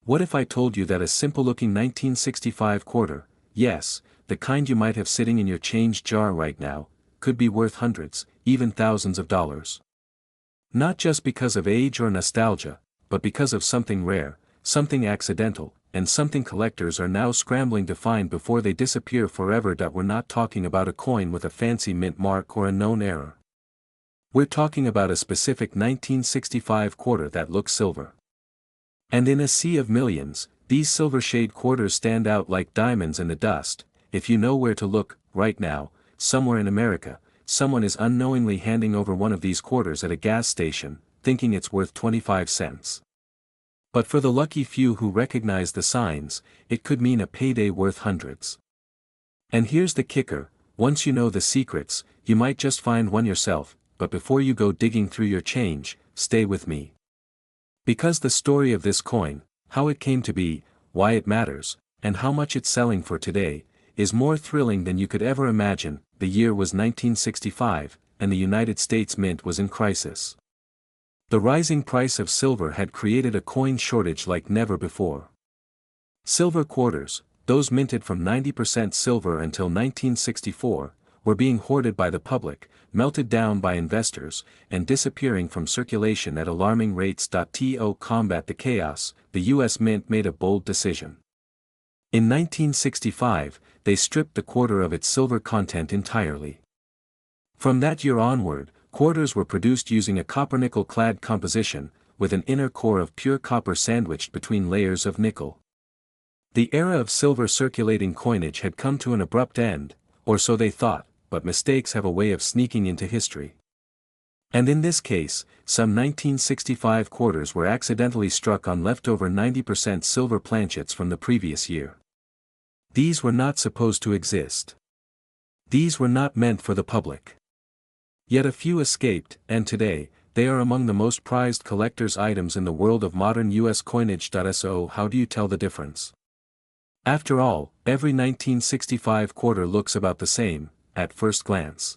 What if I told you that a simple-looking 1965 quarter, yes, the kind you might have sitting in your change jar right now, could be worth hundreds, even thousands of dollars? Not just because of age or nostalgia, but because of something rare, something accidental, and something collectors are now scrambling to find before they disappear forever. We're not talking about a coin with a fancy mint mark or a known error. We're talking about a specific 1965 quarter that looks silver. And in a sea of millions, these silver shade quarters stand out like diamonds in the dust. If you know where to look, right now, somewhere in America, someone is unknowingly handing over one of these quarters at a gas station, thinking it's worth 25 cents. But for the lucky few who recognize the signs, it could mean a payday worth hundreds. And here's the kicker, once you know the secrets, you might just find one yourself, but before you go digging through your change, stay with me. Because the story of this coin, how it came to be, why it matters, and how much it's selling for today, is more thrilling than you could ever imagine. The year was 1965, and the United States Mint was in crisis. The rising price of silver had created a coin shortage like never before. Silver quarters, those minted from 90% silver until 1964, were being hoarded by the public, melted down by investors, and disappearing from circulation at alarming rates. To combat the chaos, the U.S. Mint made a bold decision. In 1965, they stripped the quarter of its silver content entirely. From that year onward, quarters were produced using a copper-nickel clad composition, with an inner core of pure copper sandwiched between layers of nickel. The era of silver circulating coinage had come to an abrupt end, or so they thought, but mistakes have a way of sneaking into history. And in this case, some 1965 quarters were accidentally struck on leftover 90% silver planchets from the previous year. These were not supposed to exist. These were not meant for the public. Yet a few escaped, and today, they are among the most prized collector's items in the world of modern U.S. coinage. So how do you tell the difference? After all, every 1965 quarter looks about the same, at first glance.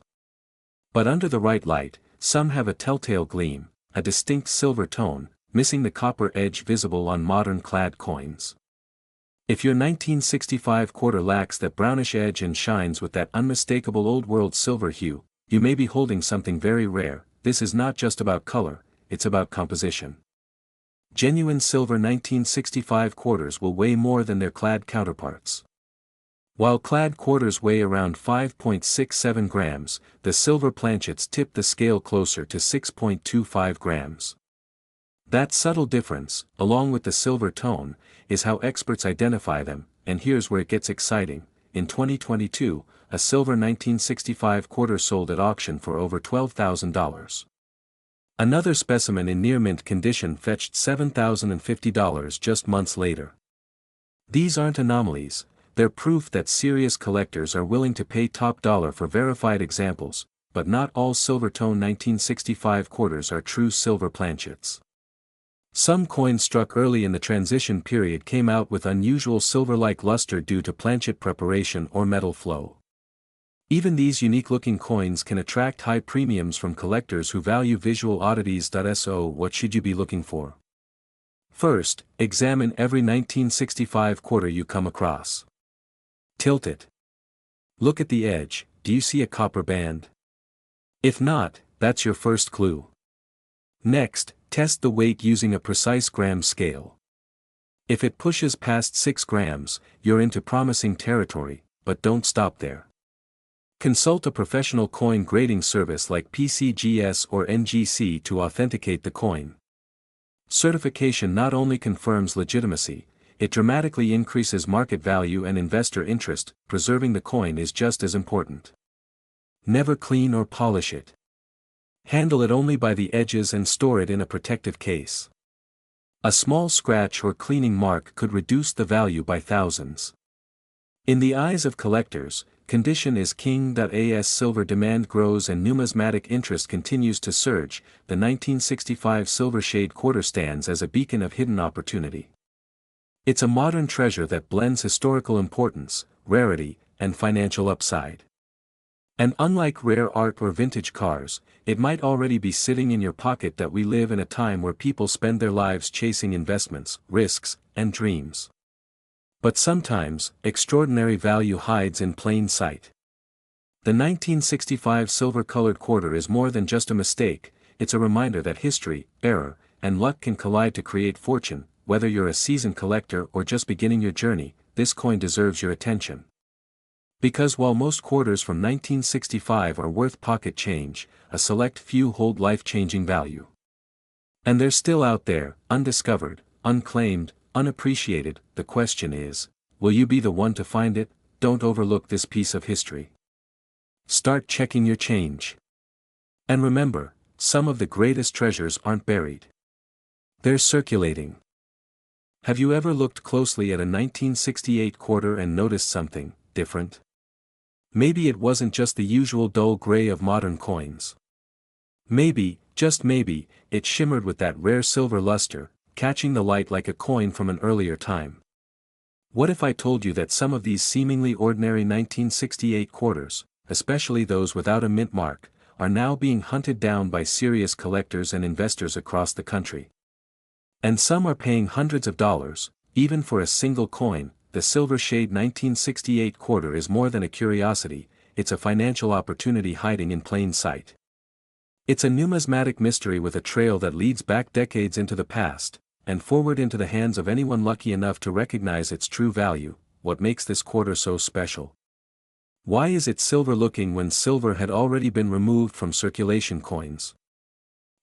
But under the right light, some have a telltale gleam, a distinct silver tone, missing the copper edge visible on modern clad coins. If your 1965 quarter lacks that brownish edge and shines with that unmistakable old-world silver hue, you may be holding something very rare. This is not just about color, it's about composition. Genuine silver 1965 quarters will weigh more than their clad counterparts. While clad quarters weigh around 5.67 grams, the silver planchets tip the scale closer to 6.25 grams. That subtle difference, along with the silver tone, is how experts identify them, and here's where it gets exciting. In 2022, a silver 1965 quarter sold at auction for over $12,000. Another specimen in near-mint condition fetched $7,050 just months later. These aren't anomalies, they're proof that serious collectors are willing to pay top dollar for verified examples, but not all silver-tone 1965 quarters are true silver planchets. Some coins struck early in the transition period came out with unusual silver-like luster due to planchet preparation or metal flow. Even these unique-looking coins can attract high premiums from collectors who value visual oddities. So what should you be looking for? First, examine every 1965 quarter you come across. Tilt it. Look at the edge, do you see a copper band? If not, that's your first clue. Next, test the weight using a precise gram scale. If it pushes past 6 grams, you're into promising territory, but don't stop there. Consult a professional coin grading service like PCGS or NGC to authenticate the coin. Certification not only confirms legitimacy, it dramatically increases market value and investor interest. Preserving the coin is just as important. Never clean or polish it. Handle it only by the edges and store it in a protective case. A small scratch or cleaning mark could reduce the value by thousands. In the eyes of collectors, condition is king. As silver demand grows and numismatic interest continues to surge, the 1965 silver shade quarter stands as a beacon of hidden opportunity. It's a modern treasure that blends historical importance, rarity, and financial upside. And unlike rare art or vintage cars, it might already be sitting in your pocket. That we live in a time where people spend their lives chasing investments, risks, and dreams. But sometimes, extraordinary value hides in plain sight. The 1965 silver-colored quarter is more than just a mistake, it's a reminder that history, error, and luck can collide to create fortune. Whether you're a seasoned collector or just beginning your journey, this coin deserves your attention. Because while most quarters from 1965 are worth pocket change, a select few hold life-changing value. And they're still out there, undiscovered, unclaimed, unappreciated. The question is, will you be the one to find it? Don't overlook this piece of history. Start checking your change. And remember, some of the greatest treasures aren't buried. They're circulating. Have you ever looked closely at a 1968 quarter and noticed something different? Maybe it wasn't just the usual dull gray of modern coins. Maybe, just maybe, it shimmered with that rare silver luster, catching the light like a coin from an earlier time. What if I told you that some of these seemingly ordinary 1968 quarters, especially those without a mint mark, are now being hunted down by serious collectors and investors across the country? And some are paying hundreds of dollars, even for a single coin. The Silver Shade 1968 quarter is more than a curiosity, it's a financial opportunity hiding in plain sight. It's a numismatic mystery with a trail that leads back decades into the past, and forward into the hands of anyone lucky enough to recognize its true value. What makes this quarter so special? Why is it silver looking when silver had already been removed from circulation coins?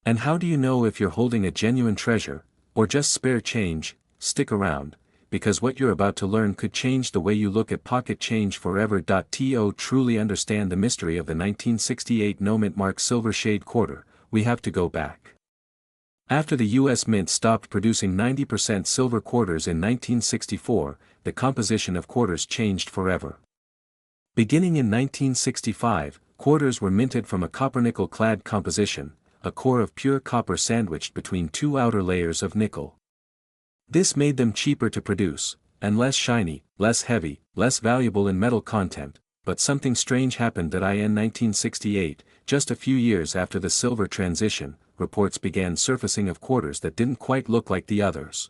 And how do you know if you're holding a genuine treasure, or just spare change? Stick around, because what you're about to learn could change the way you look at pocket change forever. To truly understand the mystery of the 1968 no-mint mark Silver Shade quarter, we have to go back. After the U.S. Mint stopped producing 90% silver quarters in 1964, the composition of quarters changed forever. Beginning in 1965, quarters were minted from a copper-nickel-clad composition, a core of pure copper sandwiched between two outer layers of nickel. This made them cheaper to produce, and less shiny, less heavy, less valuable in metal content. But something strange happened in 1968, just a few years after the silver transition. Reports began surfacing of quarters that didn't quite look like the others.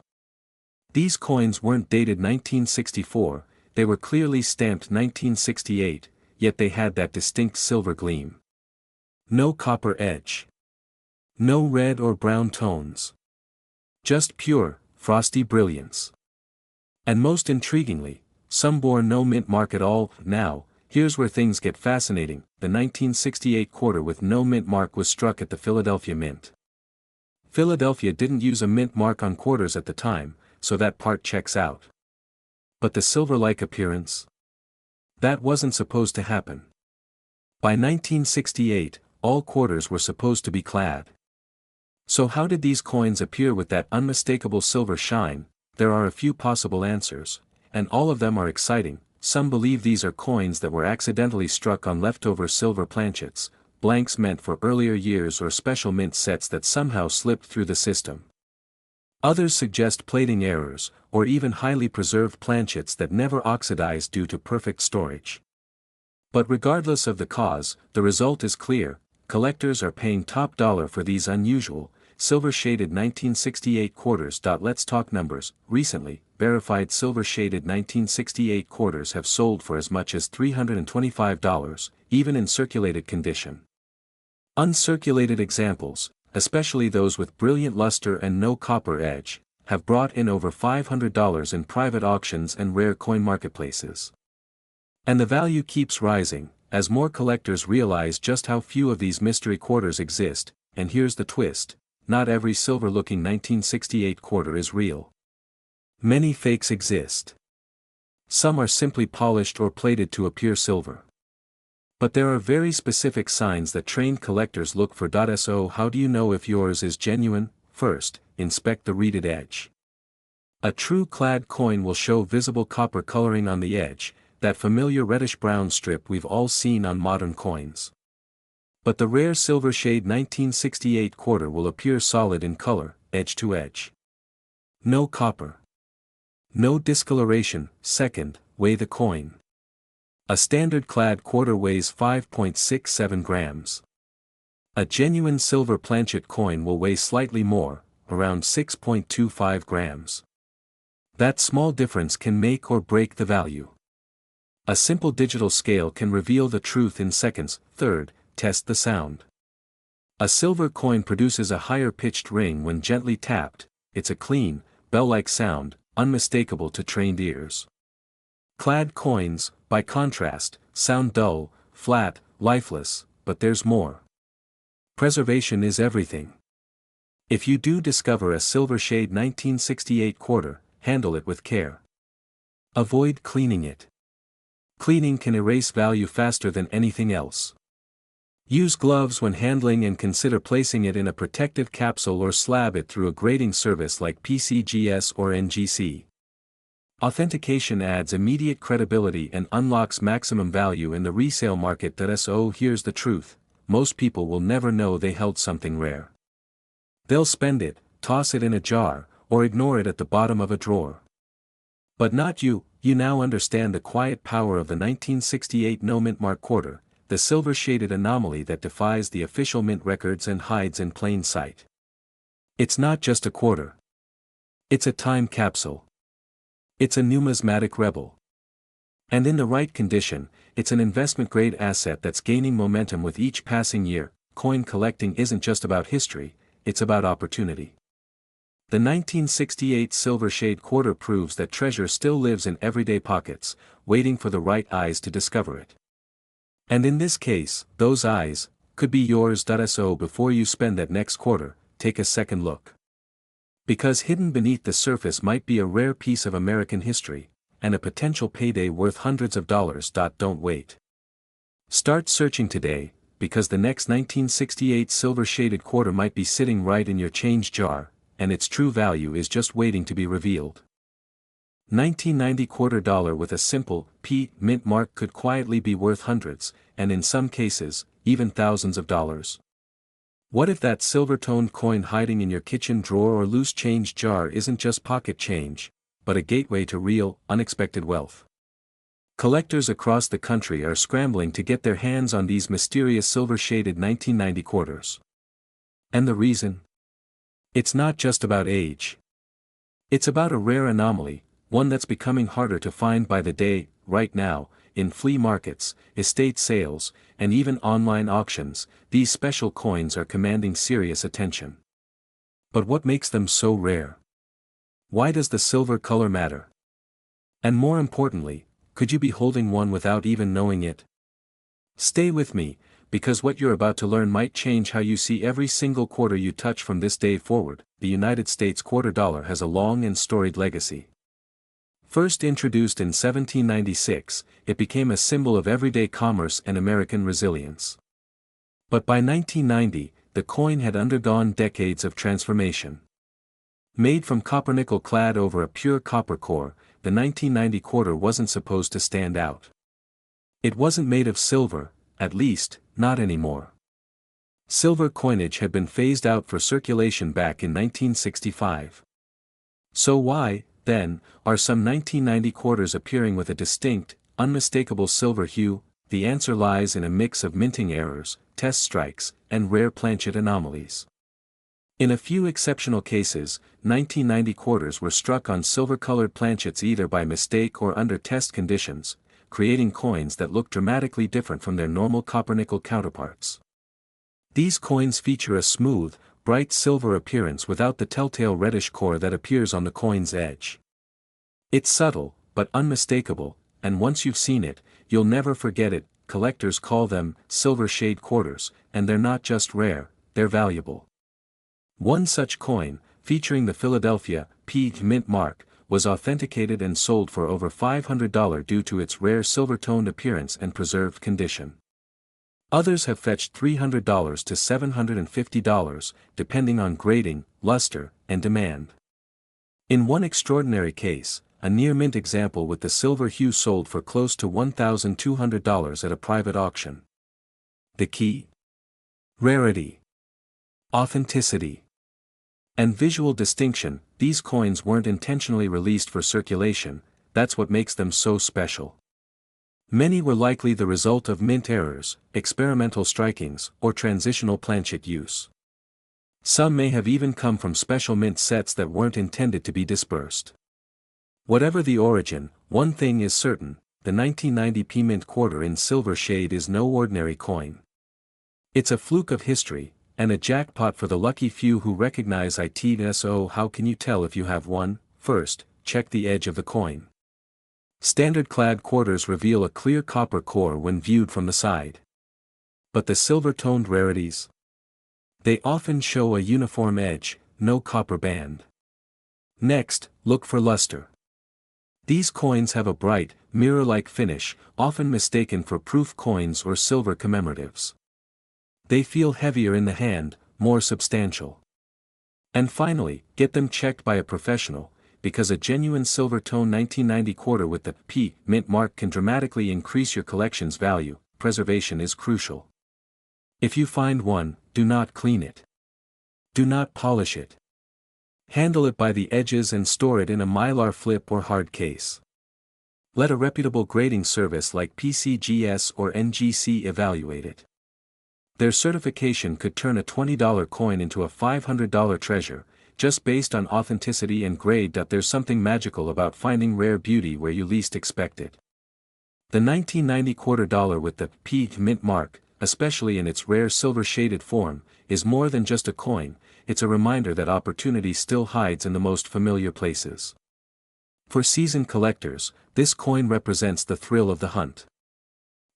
These coins weren't dated 1964, they were clearly stamped 1968, yet they had that distinct silver gleam. No copper edge. No red or brown tones. Just pure, frosty brilliance. And most intriguingly, some bore no mint mark at all. Now, here's where things get fascinating. The 1968 quarter with no mint mark was struck at the Philadelphia Mint. Philadelphia didn't use a mint mark on quarters at the time, so that part checks out. But the silver-like appearance? That wasn't supposed to happen. By 1968, all quarters were supposed to be clad. So how did these coins appear with that unmistakable silver shine? There are a few possible answers, and all of them are exciting. Some believe these are coins that were accidentally struck on leftover silver planchets, blanks meant for earlier years, or special mint sets that somehow slipped through the system. Others suggest plating errors, or even highly preserved planchets that never oxidized due to perfect storage. But regardless of the cause, the result is clear: collectors are paying top dollar for these unusual, silver-shaded 1968 quarters. Let's talk numbers. Recently, verified silver-shaded 1968 quarters have sold for as much as $325, even in circulated condition. Uncirculated examples, especially those with brilliant luster and no copper edge, have brought in over $500 in private auctions and rare coin marketplaces. And the value keeps rising, as more collectors realize just how few of these mystery quarters exist. And here's the twist: not every silver-looking 1968 quarter is real. Many fakes exist. Some are simply polished or plated to appear silver. But there are very specific signs that trained collectors look for. So how do you know if yours is genuine? First, inspect the reeded edge. A true clad coin will show visible copper coloring on the edge, that familiar reddish-brown strip we've all seen on modern coins. But the rare Silver Shade 1968 quarter will appear solid in color, edge to edge. No copper. No discoloration. Second, weigh the coin. A standard clad quarter weighs 5.67 grams. A genuine silver planchet coin will weigh slightly more, around 6.25 grams. That small difference can make or break the value. A simple digital scale can reveal the truth in seconds. Third, test the sound. A silver coin produces a higher pitched ring when gently tapped. It's a clean, bell-like sound, unmistakable to trained ears. Clad coins, by contrast, sound dull, flat, lifeless, but there's more. Preservation is everything. If you do discover a silver shade 1968 quarter, handle it with care. Avoid cleaning it. Cleaning can erase value faster than anything else. Use gloves when handling and consider placing it in a protective capsule or slab it through a grading service like PCGS or NGC. Authentication adds immediate credibility and unlocks maximum value in the resale market. So here's the truth, most people will never know they held something rare. They'll spend it, toss it in a jar, or ignore it at the bottom of a drawer. But not you. You now understand the quiet power of the 1968 no mint mark quarter, the silver-shaded anomaly that defies the official mint records and hides in plain sight. It's not just a quarter. It's a time capsule. It's a numismatic rebel. And in the right condition, it's an investment-grade asset that's gaining momentum with each passing year. Coin collecting isn't just about history, it's about opportunity. The 1968 silver shade quarter proves that treasure still lives in everyday pockets, waiting for the right eyes to discover it. And in this case, those eyes could be yours. So before you spend that next quarter, take a second look. Because hidden beneath the surface might be a rare piece of American history, and a potential payday worth hundreds of dollars. Don't wait. Start searching today, because the next 1968 silver shaded quarter might be sitting right in your change jar, and its true value is just waiting to be revealed. 1990 quarter dollar with a simple P mint mark could quietly be worth hundreds, and in some cases, even thousands of dollars. What if that silver-toned coin hiding in your kitchen drawer or loose change jar isn't just pocket change, but a gateway to real, unexpected wealth? Collectors across the country are scrambling to get their hands on these mysterious silver-shaded 1990 quarters. And the reason? It's not just about age. It's about a rare anomaly, one that's becoming harder to find by the day. Right now, in flea markets, estate sales, and even online auctions, these special coins are commanding serious attention. But what makes them so rare? Why does the silver color matter? And more importantly, could you be holding one without even knowing it? Stay with me, because what you're about to learn might change how you see every single quarter you touch from this day forward. The United States quarter dollar has a long and storied legacy. First introduced in 1796, it became a symbol of everyday commerce and American resilience. But by 1990, the coin had undergone decades of transformation. Made from copper nickel clad over a pure copper core, the 1990 quarter wasn't supposed to stand out. It wasn't made of silver, at least, not anymore. Silver coinage had been phased out for circulation back in 1965. So why, then, are some 1990 quarters appearing with a distinct, unmistakable silver hue? The answer lies in a mix of minting errors, test strikes, and rare planchet anomalies. In a few exceptional cases, 1990 quarters were struck on silver-colored planchets either by mistake or under test conditions, creating coins that look dramatically different from their normal copper-nickel counterparts. These coins feature a smooth, bright silver appearance without the telltale reddish core that appears on the coin's edge. It's subtle, but unmistakable, and once you've seen it, you'll never forget it. Collectors call them silver shade quarters, and they're not just rare, they're valuable. One such coin, featuring the Philadelphia P mint mark, was authenticated and sold for over $500 due to its rare silver-toned appearance and preserved condition. Others have fetched $300 to $750, depending on grading, luster, and demand. In one extraordinary case, a near-mint example with the silver hue sold for close to $1,200 at a private auction. The key? Rarity. Authenticity. And visual distinction. These coins weren't intentionally released for circulation, that's what makes them so special. Many were likely the result of mint errors, experimental strikings, or transitional planchet use. Some may have even come from special mint sets that weren't intended to be dispersed. Whatever the origin, one thing is certain, the 1990p mint quarter in silver shade is no ordinary coin. It's a fluke of history, and a jackpot for the lucky few who recognize it. So how can you tell if you have one? First, check the edge of the coin. Standard-clad quarters reveal a clear copper core when viewed from the side. But the silver-toned rarities? They often show a uniform edge, no copper band. Next, look for luster. These coins have a bright, mirror-like finish, often mistaken for proof coins or silver commemoratives. They feel heavier in the hand, more substantial. And finally, get them checked by a professional, because a genuine silver-tone 1990 quarter with the P mint mark can dramatically increase your collection's value. Preservation is crucial. If you find one, do not clean it. Do not polish it. Handle it by the edges and store it in a mylar flip or hard case. Let a reputable grading service like PCGS or NGC evaluate it. Their certification could turn a $20 coin into a $500 treasure, just based on authenticity and grade. There's something magical about finding rare beauty where you least expect it. The 1990 quarter dollar with the P mint mark, especially in its rare silver-shaded form, is more than just a coin. It's a reminder that opportunity still hides in the most familiar places. For seasoned collectors, this coin represents the thrill of the hunt.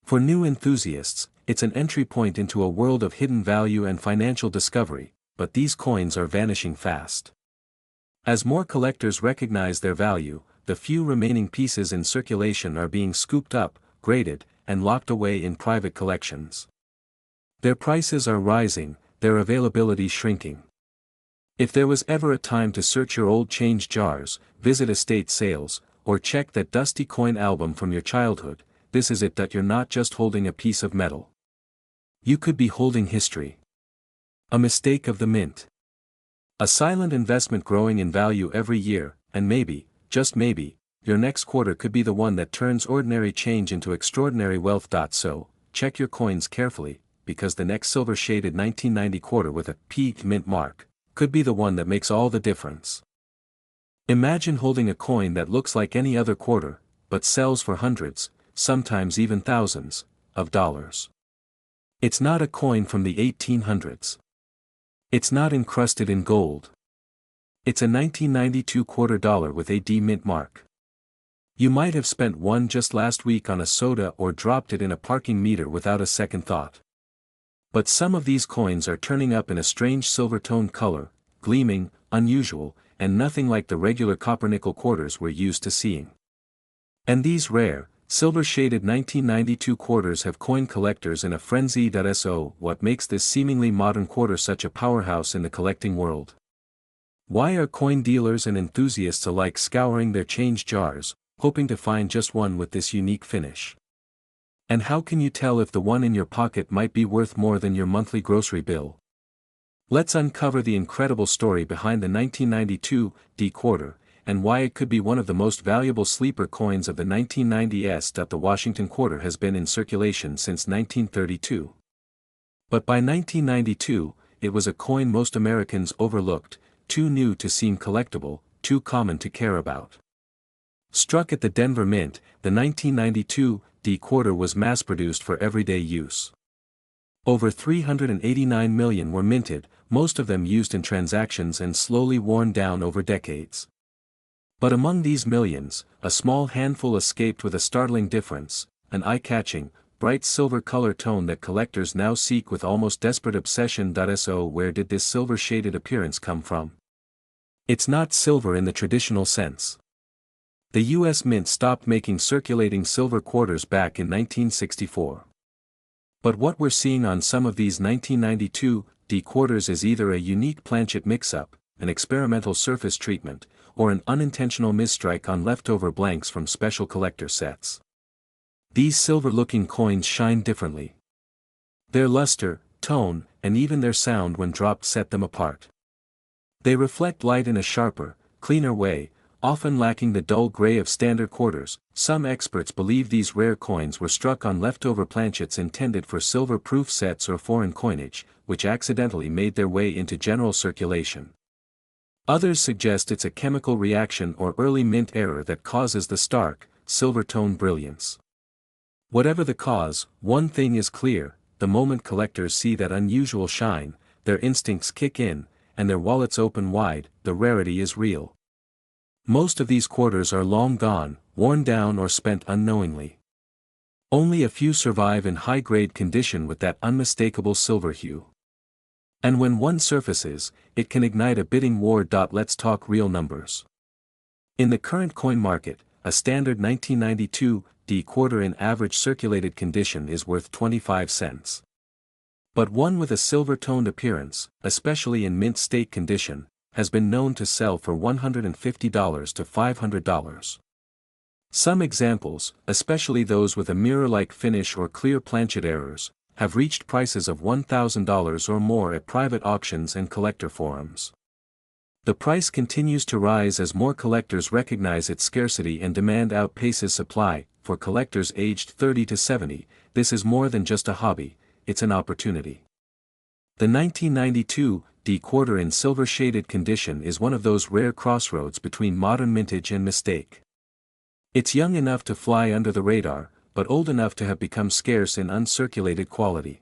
For new enthusiasts, it's an entry point into a world of hidden value and financial discovery, but these coins are vanishing fast. As more collectors recognize their value, the few remaining pieces in circulation are being scooped up, graded, and locked away in private collections. Their prices are rising, their availability shrinking. If there was ever a time to search your old change jars, visit estate sales, or check that dusty coin album from your childhood, this is it. You're not just holding a piece of metal. You could be holding history. A mistake of the mint. A silent investment growing in value every year, and maybe, just maybe, your next quarter could be the one that turns ordinary change into extraordinary wealth. So, check your coins carefully, because the next silver-shaded 1990 quarter with a P mint mark could be the one that makes all the difference. Imagine holding a coin that looks like any other quarter, but sells for hundreds, sometimes even thousands, of dollars. It's not a coin from the 1800s. It's not encrusted in gold. It's a 1992 quarter dollar with a D mint mark. You might have spent one just last week on a soda or dropped it in a parking meter without a second thought. But some of these coins are turning up in a strange silver-toned color, gleaming, unusual, and nothing like the regular copper-nickel quarters we're used to seeing. And these rare, silver-shaded 1992 quarters have coin collectors in a frenzy. So, what makes this seemingly modern quarter such a powerhouse in the collecting world? Why are coin dealers and enthusiasts alike scouring their change jars, hoping to find just one with this unique finish? And how can you tell if the one in your pocket might be worth more than your monthly grocery bill? Let's uncover the incredible story behind the 1992 D quarter, and why it could be one of the most valuable sleeper coins of the 1990s. The Washington quarter has been in circulation since 1932. But by 1992, it was a coin most Americans overlooked, too new to seem collectible, too common to care about. Struck at the Denver Mint, the 1992 D quarter was mass-produced for everyday use. Over 389 million were minted, most of them used in transactions and slowly worn down over decades. But among these millions, a small handful escaped with a startling difference, an eye-catching, bright silver color tone that collectors now seek with almost desperate obsession. So where did this silver-shaded appearance come from? It's not silver in the traditional sense. The U.S. Mint stopped making circulating silver quarters back in 1964. But what we're seeing on some of these 1992 D quarters is either a unique planchet mix-up, an experimental surface treatment, or an unintentional misstrike on leftover blanks from special collector sets. These silver-looking coins shine differently. Their luster, tone, and even their sound when dropped set them apart. They reflect light in a sharper, cleaner way, often lacking the dull gray of standard quarters. Some experts believe these rare coins were struck on leftover planchets intended for silver-proof sets or foreign coinage, which accidentally made their way into general circulation. Others suggest it's a chemical reaction or early mint error that causes the stark, silver-tone brilliance. Whatever the cause, one thing is clear: the moment collectors see that unusual shine, their instincts kick in, and their wallets open wide. The rarity is real. Most of these quarters are long gone, worn down or spent unknowingly. Only a few survive in high-grade condition with that unmistakable silver hue. And when one surfaces, it can ignite a bidding war. Let's talk real numbers. In the current coin market, a standard 1992 D quarter in average circulated condition is worth 25 cents. But one with a silver-toned appearance, especially in mint state condition, has been known to sell for $150 to $500. Some examples, especially those with a mirror-like finish or clear planchet errors, have reached prices of $1,000 or more at private auctions and collector forums. The price continues to rise as more collectors recognize its scarcity and demand outpaces supply. For collectors aged 30 to 70, this is more than just a hobby, it's an opportunity. The 1992 D quarter in silver-shaded condition is one of those rare crossroads between modern mintage and mistake. It's young enough to fly under the radar, but old enough to have become scarce in uncirculated quality.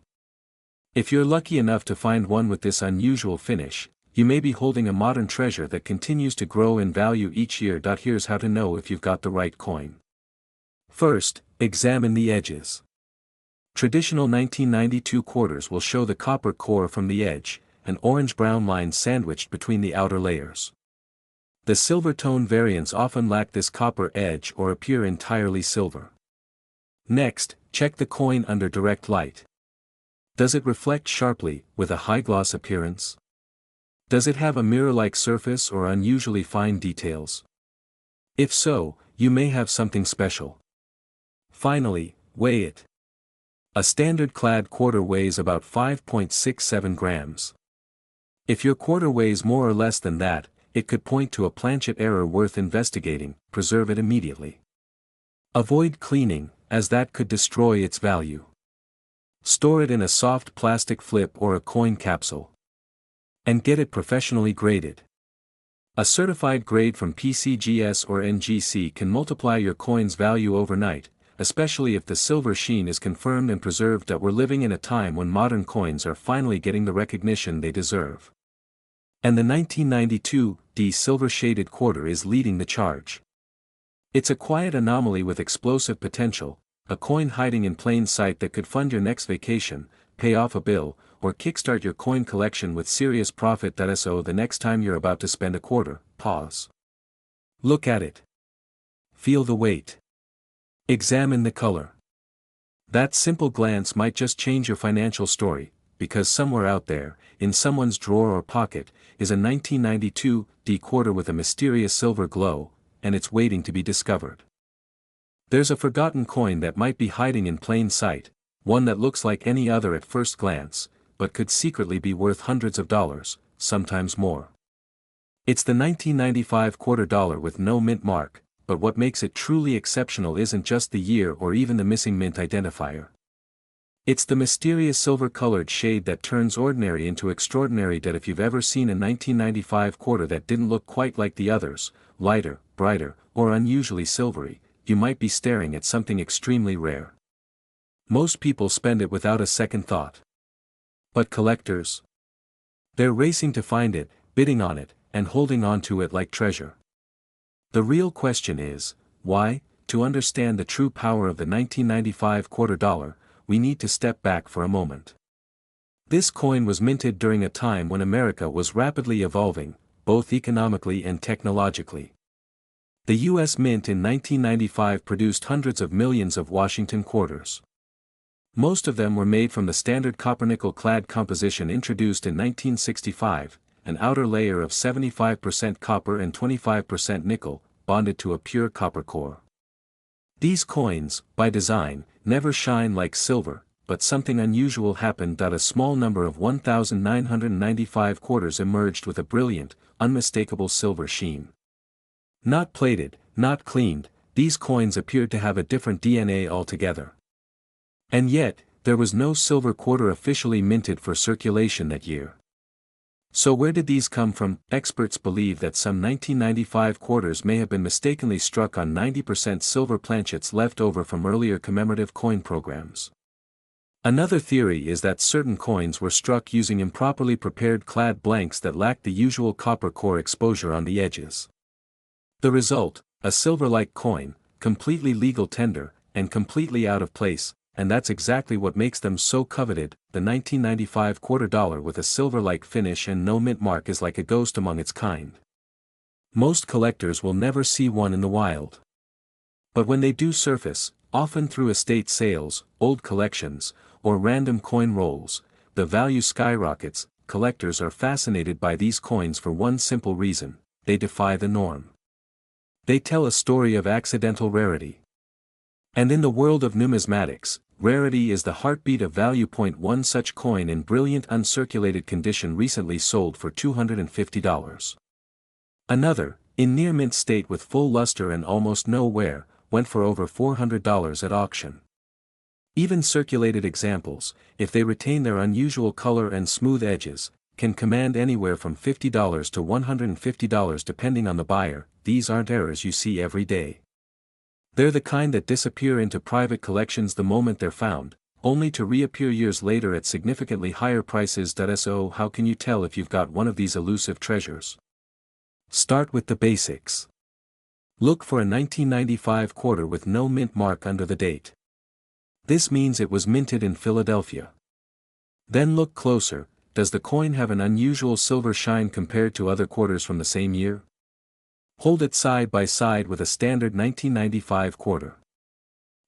If you're lucky enough to find one with this unusual finish, you may be holding a modern treasure that continues to grow in value each year. Here's how to know if you've got the right coin. First, examine the edges. Traditional 1992 quarters will show the copper core from the edge, an orange-brown line sandwiched between the outer layers. The silver tone variants often lack this copper edge or appear entirely silver. Next, check the coin under direct light. Does it reflect sharply, with a high-gloss appearance? Does it have a mirror-like surface or unusually fine details? If so, you may have something special. Finally, weigh it. A standard clad quarter weighs about 5.67 grams. If your quarter weighs more or less than that, it could point to a planchet error worth investigating. Preserve it immediately. Avoid cleaning, as that could destroy its value. Store it in a soft plastic flip or a coin capsule. And get it professionally graded. A certified grade from PCGS or NGC can multiply your coin's value overnight, especially if the silver sheen is confirmed and preserved. We're living in a time when modern coins are finally getting the recognition they deserve. And the 1992 D silver-shaded quarter is leading the charge. It's a quiet anomaly with explosive potential, a coin hiding in plain sight that could fund your next vacation, pay off a bill, or kickstart your coin collection with serious profit. So the next time you're about to spend a quarter, pause. Look at it. Feel the weight. Examine the color. That simple glance might just change your financial story, because somewhere out there, in someone's drawer or pocket, is a 1992 D quarter with a mysterious silver glow, and it's waiting to be discovered. There's a forgotten coin that might be hiding in plain sight, one that looks like any other at first glance, but could secretly be worth hundreds of dollars, sometimes more. It's the 1995 quarter dollar with no mint mark, but what makes it truly exceptional isn't just the year or even the missing mint identifier. It's the mysterious silver-colored shade that turns ordinary into extraordinary. If you've ever seen a 1995 quarter that didn't look quite like the others, lighter, brighter, or unusually silvery, you might be staring at something extremely rare. Most people spend it without a second thought. But collectors? They're racing to find it, bidding on it, and holding on to it like treasure. The real question is, why? To understand the true power of the 1995 quarter dollar, we need to step back for a moment. This coin was minted during a time when America was rapidly evolving, both economically and technologically. The U.S. Mint in 1995 produced hundreds of millions of Washington quarters. Most of them were made from the standard copper-nickel clad composition introduced in 1965, an outer layer of 75% copper and 25% nickel, bonded to a pure copper core. These coins, by design, never shine like silver, but something unusual happened. A small number of 1,995 quarters emerged with a brilliant, unmistakable silver sheen. Not plated, not cleaned, these coins appeared to have a different DNA altogether. And yet, there was no silver quarter officially minted for circulation that year. So where did these come from? Experts believe that some 1995 quarters may have been mistakenly struck on 90% silver planchets left over from earlier commemorative coin programs. Another theory is that certain coins were struck using improperly prepared clad blanks that lacked the usual copper core exposure on the edges. The result, a silver-like coin, completely legal tender, and completely out of place, and that's exactly what makes them so coveted. The 1995 quarter dollar with a silver-like finish and no mint mark is like a ghost among its kind. Most collectors will never see one in the wild. But when they do surface, often through estate sales, old collections, or random coin rolls, the value skyrockets. Collectors are fascinated by these coins for one simple reason: they defy the norm. They tell a story of accidental rarity. And in the world of numismatics, rarity is the heartbeat of value. One such coin in brilliant uncirculated condition recently sold for $250. Another, in near mint state with full luster and almost no wear, went for over $400 at auction. Even circulated examples, if they retain their unusual color and smooth edges, can command anywhere from $50 to $150 depending on the buyer. These aren't errors you see every day. They're the kind that disappear into private collections the moment they're found, only to reappear years later at significantly higher prices. So how can you tell if you've got one of these elusive treasures? Start with the basics. Look for a 1995 quarter with no mint mark under the date. This means it was minted in Philadelphia. Then look closer. Does the coin have an unusual silver shine compared to other quarters from the same year? Hold it side by side with a standard 1995 quarter.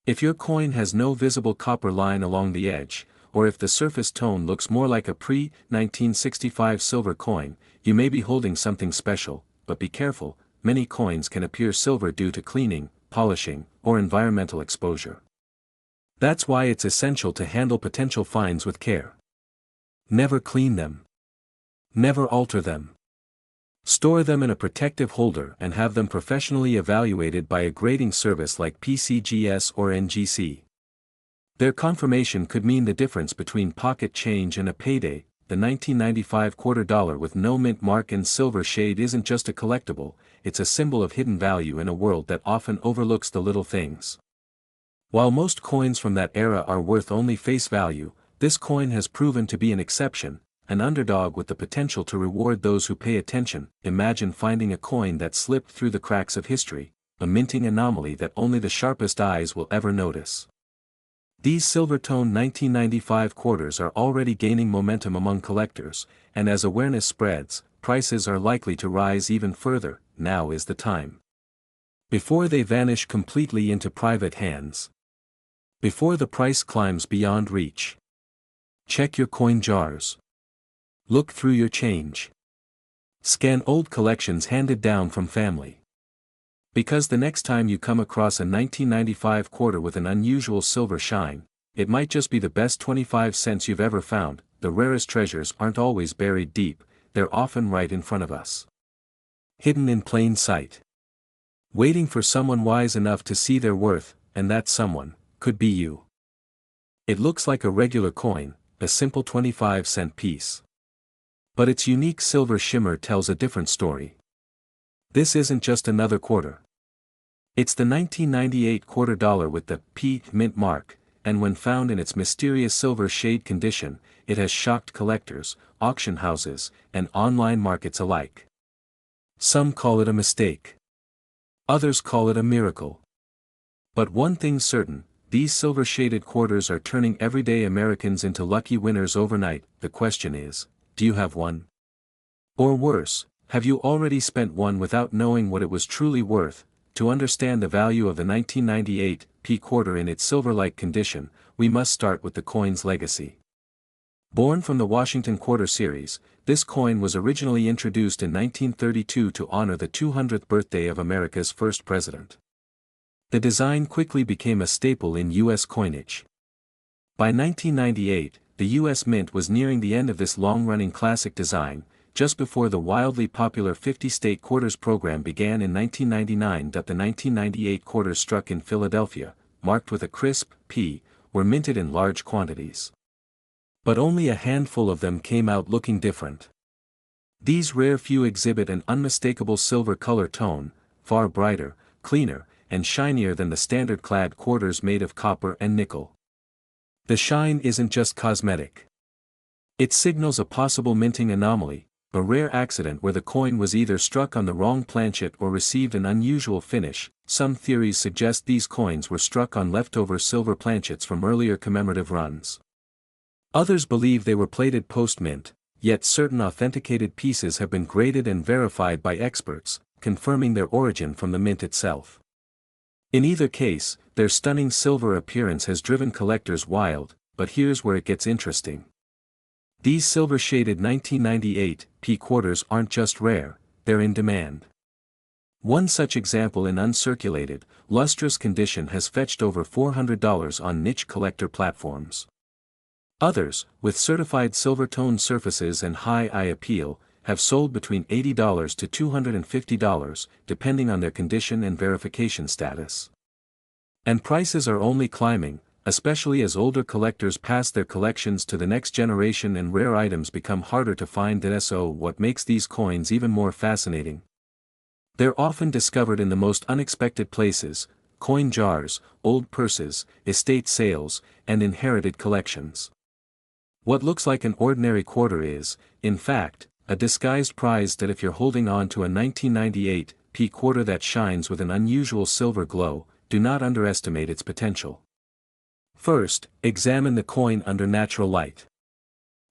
If your coin has no visible copper line along the edge, or if the surface tone looks more like a pre-1965 silver coin, you may be holding something special. But be careful, many coins can appear silver due to cleaning, polishing, or environmental exposure. That's why it's essential to handle potential finds with care. Never clean them. Never alter them. Store them in a protective holder and have them professionally evaluated by a grading service like PCGS or NGC. Their confirmation could mean the difference between pocket change and a payday. The 1995 quarter dollar with no mint mark and silver shade isn't just a collectible, it's a symbol of hidden value in a world that often overlooks the little things. While most coins from that era are worth only face value, this coin has proven to be an exception, an underdog with the potential to reward those who pay attention. Imagine finding a coin that slipped through the cracks of history, a minting anomaly that only the sharpest eyes will ever notice. These silver-toned 1995 quarters are already gaining momentum among collectors, and as awareness spreads, prices are likely to rise even further. Now is the time. Before they vanish completely into private hands. Before the price climbs beyond reach. Check your coin jars. Look through your change. Scan old collections handed down from family. Because the next time you come across a 1995 quarter with an unusual silver shine, it might just be the best 25 cents you've ever found. The rarest treasures aren't always buried deep, they're often right in front of us. Hidden in plain sight. Waiting for someone wise enough to see their worth, and that someone could be you. It looks like a regular coin, a simple 25-cent piece. But its unique silver shimmer tells a different story. This isn't just another quarter. It's the 1998 quarter dollar with the P mint mark, and when found in its mysterious silver shade condition, it has shocked collectors, auction houses, and online markets alike. Some call it a mistake. Others call it a miracle. But one thing's certain, these silver-shaded quarters are turning everyday Americans into lucky winners overnight. The question is, do you have one? Or worse, have you already spent one without knowing what it was truly worth? To understand the value of the 1998 P quarter in its silver-like condition, we must start with the coin's legacy. Born from the Washington Quarter Series, this coin was originally introduced in 1932 to honor the 200th birthday of America's first president. The design quickly became a staple in U.S. coinage. By 1998, the U.S. Mint was nearing the end of this long-running classic design, just before the wildly popular 50-state quarters program began in 1999. The 1998 quarters struck in Philadelphia, marked with a crisp P, were minted in large quantities. But only a handful of them came out looking different. These rare few exhibit an unmistakable silver color tone, far brighter, cleaner, and shinier than the standard-clad quarters made of copper and nickel. The shine isn't just cosmetic. It signals a possible minting anomaly, a rare accident where the coin was either struck on the wrong planchet or received an unusual finish. Some theories suggest these coins were struck on leftover silver planchets from earlier commemorative runs. Others believe they were plated post-mint, yet certain authenticated pieces have been graded and verified by experts, confirming their origin from the mint itself. In either case, their stunning silver appearance has driven collectors wild, but here's where it gets interesting. These silver-shaded 1998 P quarters aren't just rare, they're in demand. One such example in uncirculated, lustrous condition has fetched over $400 on niche collector platforms. Others, with certified silver-toned surfaces and high eye appeal, have sold between $80 to $250, depending on their condition and verification status. And prices are only climbing, especially as older collectors pass their collections to the next generation and rare items become harder to find. So what makes these coins even more fascinating? They're often discovered in the most unexpected places: coin jars, old purses, estate sales, and inherited collections. What looks like an ordinary quarter is, in fact, a disguised prize. That if you're holding on to a 1998 P quarter that shines with an unusual silver glow, do not underestimate its potential. First, examine the coin under natural light.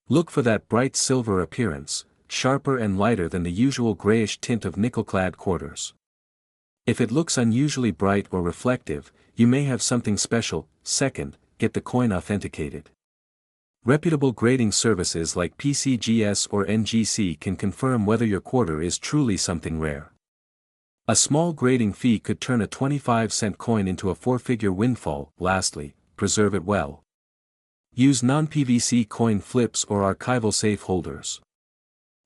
Look for that bright silver appearance, sharper and lighter than the usual grayish tint of nickel-clad quarters. If it looks unusually bright or reflective, you may have something special. Second, get the coin authenticated. Reputable grading services like PCGS or NGC can confirm whether your quarter is truly something rare. A small grading fee could turn a 25-cent coin into a four-figure windfall. Lastly, preserve it well. Use non-PVC coin flips or archival safe holders.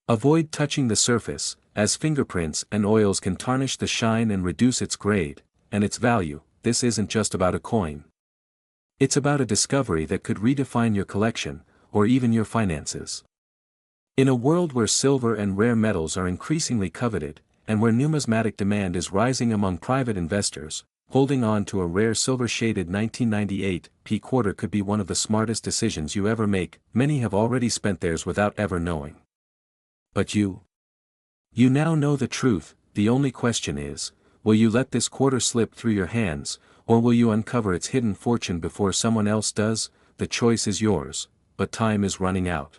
Avoid touching the surface, as fingerprints and oils can tarnish the shine and reduce its grade and its value. This isn't just about a coin. It's about a discovery that could redefine your collection, or even your finances. In a world where silver and rare metals are increasingly coveted, and where numismatic demand is rising among private investors, holding on to a rare silver-shaded 1998 P quarter could be one of the smartest decisions you ever make. Many have already spent theirs without ever knowing. But you? You now know the truth. The only question is, will you let this quarter slip through your hands, or will you uncover its hidden fortune before someone else does? The choice is yours, but time is running out.